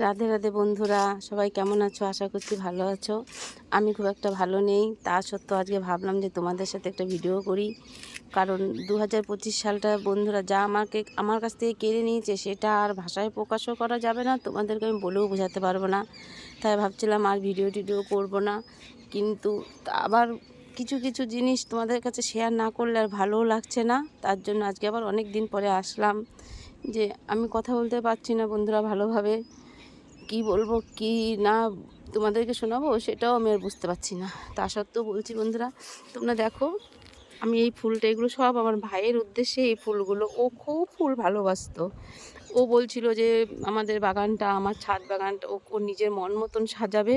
রাধে রাধে বন্ধুরা, সবাই কেমন আছো? আশা করছি ভালো আছো। আমি খুব একটা ভালো নেই, তা সত্ত্বেও আজকে ভাবলাম যে তোমাদের সাথে একটা ভিডিও করি। কারণ 2025 সালটা বন্ধুরা যা আমার কাছ থেকে কেড়ে নিয়েছে সেটা আর ভাষায় প্রকাশও করা যাবে না, তোমাদেরকে আমি বলেও বোঝাতে পারবো না। তাই ভাবছিলাম আর ভিডিও করব না, কিন্তু আবার কিছু কিছু জিনিস তোমাদের কাছে শেয়ার না করলে আর ভালোও লাগছে না। তার জন্য আজকে আবার অনেক দিন পরে আসলাম। যে আমি কথা বলতে পারছি না বন্ধুরা ভালোভাবে, কি বলবো কি না তোমাদেরকে শোনাবো সেটাও আমি আর বুঝতে পারছি না। তা সত্ত্বেও বলছি বন্ধুরা, তোমরা দেখো আমি এই ফুলটা, এগুলো সব আমার ভাইয়ের উদ্দেশ্যে এই ফুলগুলো। ও খুব ফুল ভালোবাসতো। ও বলছিল যে আমাদের বাগানটা, আমার ছাদ বাগানটা ও নিজের মন মতন সাজাবে।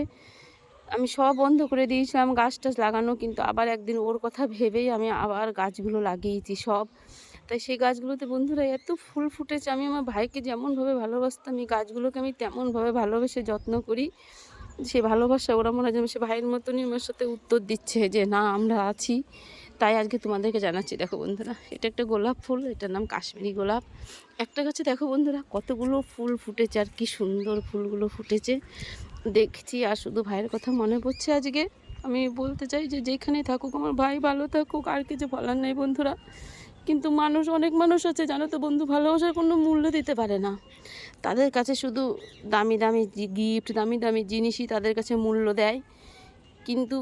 আমি সব বন্ধ করে দিয়েছিলাম গাছ টাছ লাগানো, কিন্তু আবার একদিন ওর কথা ভেবেই আমি আবার গাছগুলো লাগিয়েছি সব। তাই সেই গাছগুলোতে বন্ধুরা এত ফুল ফুটেছে। আমি আমার ভাইকে যেমনভাবে ভালোবাসতাম, এই গাছগুলোকে আমি তেমনভাবে ভালোবেসে যত্ন করি। সে ভালোবাসা ওরা মনে হয় যেন সে ভাইয়ের মতনই আমার সাথে উত্তর দিচ্ছে যে না আমরা আছি। তাই আজকে তোমাদেরকে জানাচ্ছি। দেখো বন্ধুরা, এটা একটা গোলাপ ফুল, এটার নাম কাশ্মীরি গোলাপ। একটা গাছে দেখো বন্ধুরা কতগুলো ফুল ফুটেছে, আর কি সুন্দর ফুলগুলো ফুটেছে দেখছি। আর শুধু ভাইয়ের কথা মনে পড়ছে আজকে। আমি বলতে চাই যে যেখানে থাকুক আমার ভাই ভালো থাকুক, আর কিছু বলার নেই বন্ধুরা। কিন্তু অনেক মানুষ আছে জানো তো বন্ধু, ভালোবাসার কোনো মূল্য দিতে পারে না। তাদের কাছে শুধু দামি দামি গিফট, দামি দামি জিনিসই তাদের কাছে মূল্য দেয়। কিন্তু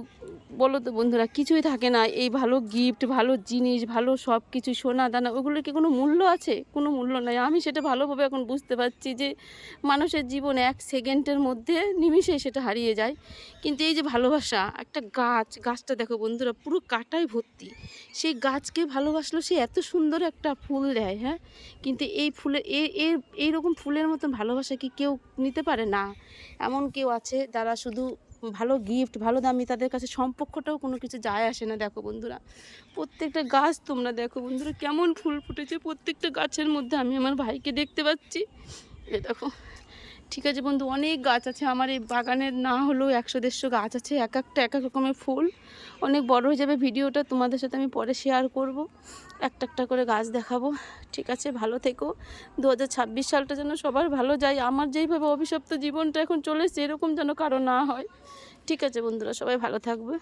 বলো তো বন্ধুরা, কিছুই থাকে না। এই ভালো গিফট, ভালো জিনিস, ভালো সব কিছু, সোনা দানা, ওগুলোর কি কোনো মূল্য আছে? কোনো মূল্য নাই। আমি সেটা ভালোভাবে এখন বুঝতে পারছি যে মানুষের জীবন এক সেকেন্ডের মধ্যে নিমিষেই সেটা হারিয়ে যায়। কিন্তু এই যে ভালোবাসা, একটা গাছটা দেখো বন্ধুরা পুরো কাঁটায় ভর্তি। সেই গাছকে ভালোবাসলো, সে এত সুন্দর একটা ফুল দেয়। হ্যাঁ, কিন্তু এই ফুলের এইরকম ফুলের মতন ভালোবাসা কি কেউ নিতে পারে? না। এমন কেউ আছে যারা শুধু ভালো গিফট, ভালো দামি, তাদের কাছে সম্পর্কটাও কোনো কিছু যায় আসে না। দেখো বন্ধুরা, প্রত্যেকটা গাছ তোমরা দেখো বন্ধুরা কেমন ফুল ফুটেছে। প্রত্যেকটা গাছের মধ্যে আমি আমার ভাইকে দেখতে পাচ্ছি। এ দেখো, ঠিক আছে বন্ধু, অনেক গাছ আছে আমার এই বাগানের, না হলেও 100-150 গাছ আছে, এক একটা এক এক রকমের ফুল। অনেক বড় হয়ে যাবে ভিডিওটা, তোমাদের সাথে আমি পরে শেয়ার করব, একটা একটা করে গাছ দেখাবো। ঠিক আছে, ভালো থেকো। 2026 সালটা যেন সবার ভালো যায়। আমার যেইভাবে অভিশপ্ত জীবনটা এখন চলেছে এরকম যেন কারো না হয়। ঠিক আছে বন্ধুরা, সবাই ভালো থাকবে।